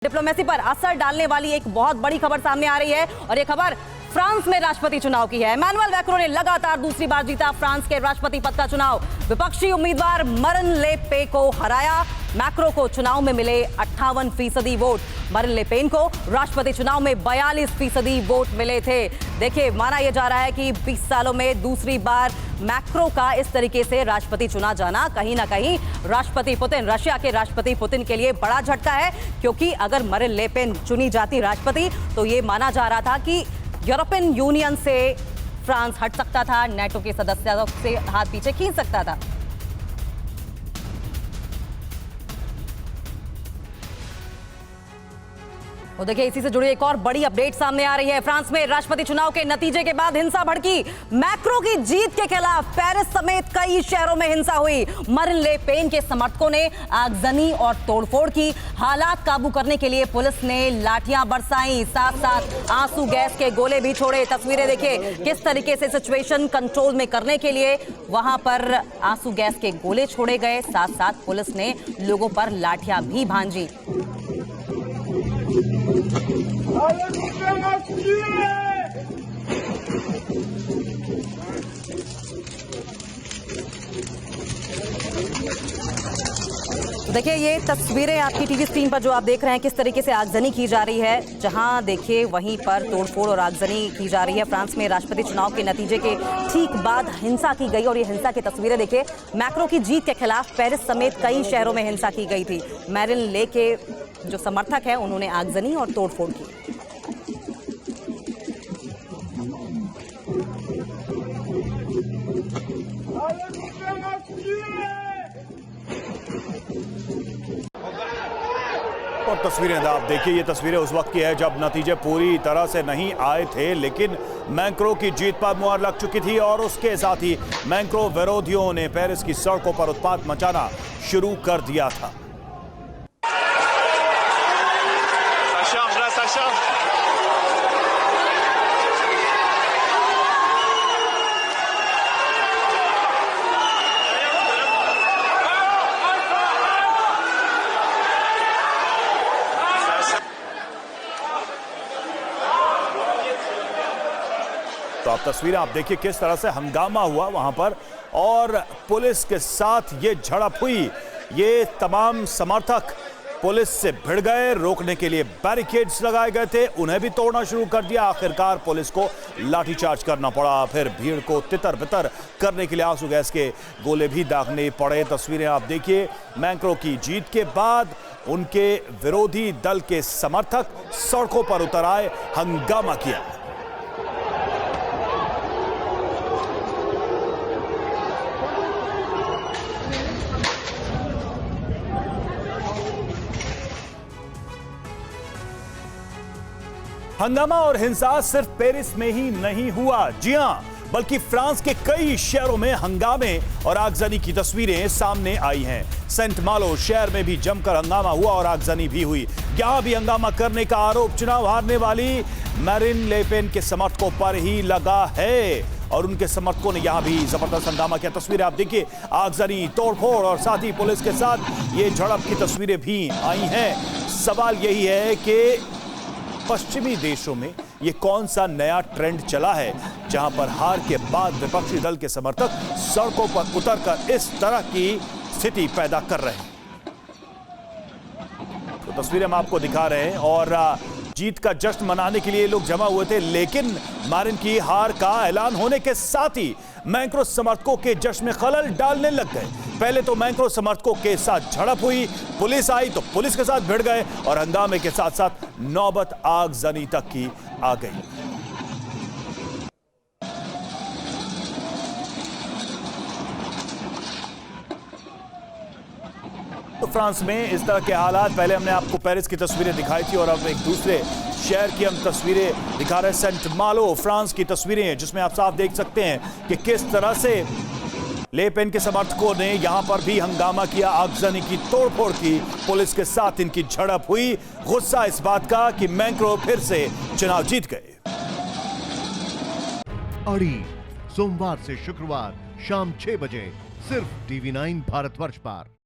Diplomacy पर असर डालने वाली एक बहुत बड़ी खबर सामने आ रही है और ये खबर फ्रांस में राष्ट्रपति चुनाव की है। इमैनुअल मैक्रों ने लगातार दूसरी बार जीता फ्रांस के राष्ट्रपति पद का चुनाव। विपक्षी उम्मीदवार मरीन ले पेन को हराया। मैक्रों को चुनाव में मिले 58% वोट। मरीन ले पेन को राष्ट्रपति चुनाव में 42% वोट मिले थे। देखिए, माना यह जा रहा है कि 20 सालों में दूसरी बार मैक्रों का इस तरीके से राष्ट्रपति चुना जाना कहीं ना कहीं राष्ट्रपति पुतिन, रशिया के राष्ट्रपति पुतिन के लिए बड़ा झटका है, क्योंकि अगर मरीन ले पेन चुनी जाती राष्ट्रपति तो ये माना जा रहा था कि यूरोपियन यूनियन से फ्रांस हट सकता था, नेटो के सदस्यों से हाथ पीछे खींच सकता था। तो देखिए, इसी से जुड़ी एक और बड़ी अपडेट सामने आ रही है। फ्रांस में राष्ट्रपति चुनाव के नतीजे के बाद हिंसा भड़की। मैक्रों की जीत के खिलाफ पेरिस समेत कई शहरों में हिंसा हुई। मरीन ले पेन के समर्थकों ने आगजनी और तोड़फोड़ की। हालात काबू करने के लिए पुलिस ने लाठियां बरसाई, साथ साथ आंसू गैस के गोले भी छोड़े। तस्वीरें देखिए किस तरीके से सिचुएशन कंट्रोल में करने के लिए वहां पर आंसू गैस के गोले छोड़े गए, साथ साथ पुलिस ने लोगों पर लाठियां भी भांजी। देखिए, ये तस्वीरें आपकी टीवी स्क्रीन पर जो आप देख रहे हैं, किस तरीके से आगजनी की जा रही है। जहां देखिए वहीं पर तोड़फोड़ और आगजनी की जा रही है। फ्रांस में राष्ट्रपति चुनाव के नतीजे के ठीक बाद हिंसा की गई और ये हिंसा की तस्वीरें देखिए। मैक्रों की जीत के खिलाफ पेरिस समेत कई शहरों में हिंसा की गई थी। मरीन ले के जो समर्थक है उन्होंने आगजनी और तोड़फोड़ की। और तस्वीरें आप देखिए, ये तस्वीरें उस वक्त की है जब नतीजे पूरी तरह से नहीं आए थे, लेकिन मैक्रों की जीत पर मुहर लग चुकी थी और उसके साथ ही मैक्रों विरोधियों ने पेरिस की सड़कों पर उत्पात मचाना शुरू कर दिया था। तो आप तस्वीरें आप देखिए किस तरह से हंगामा हुआ वहां पर और पुलिस के साथ ये झड़प हुई। ये तमाम समर्थक पुलिस से भिड़ गए, रोकने के लिए बैरिकेड्स लगाए गए थे, उन्हें भी तोड़ना शुरू कर दिया। आखिरकार पुलिस को लाठीचार्ज करना पड़ा। फिर भीड़ को तितर बितर करने के लिए आंसू गैस के गोले भी दागने पड़े। तस्वीरें आप देखिए, मैक्रों की जीत के बाद उनके विरोधी दल के समर्थक सड़कों पर उतर आए, हंगामा किया। हंगामा और हिंसा सिर्फ पेरिस में ही नहीं हुआ, जी हां, बल्कि फ्रांस के कई शहरों में हंगामे और आगजनी की तस्वीरें सामने आई हैं। सेंट मालो शहर में भी जमकर हंगामा हुआ और आगजनी भी हुई। यहां भी हंगामा करने का आरोप चुनाव हारने वाली मरीन ले पेन के समर्थकों पर ही लगा है और उनके समर्थकों ने यहां भी जबरदस्त हंगामा किया। तस्वीरें आप देखिए, आगजनी, तोड़फोड़ और साथ ही पुलिस के साथ ये झड़प की तस्वीरें भी आई हैं। सवाल यही है कि पश्चिमी देशों में ये कौन सा नया ट्रेंड चला है जहां पर हार के बाद विपक्षी दल के समर्थक सड़कों पर उतरकर इस तरह की स्थिति पैदा कर रहे हैं। तो तस्वीरें हम आपको दिखा रहे हैं और जीत का जश्न मनाने के लिए लोग जमा हुए थे, लेकिन मरीन की हार का ऐलान होने के साथ ही मैक्रो समर्थकों के जश्न में खलल डालने लग गए। पहले तो मैक्रो समर्थकों के साथ झड़प हुई, पुलिस आई तो पुलिस के साथ भिड़ गए और हंगामे के साथ साथ नौबत आगजनी तक की आ गई। तो फ्रांस में इस तरह के हालात, पहले हमने आपको पेरिस की तस्वीरें दिखाई थी और अब एक दूसरे शहर की हम तस्वीरें दिखा रहे हैं। सेंट मालो फ्रांस की तस्वीरें हैं जिसमें आप साफ देख सकते हैं कि किस तरह से ले पेन के समर्थकों ने यहां पर भी हंगामा किया, आगजनी की, तोड़फोड़ की, पुलिस के साथ इनकी झड़प हुई। गुस्सा इस बात का कि मैक्रों फिर से चुनाव जीत गए। अड़ी सोमवार से शुक्रवार शाम 6 बजे सिर्फ TV9 भारतवर्ष पर।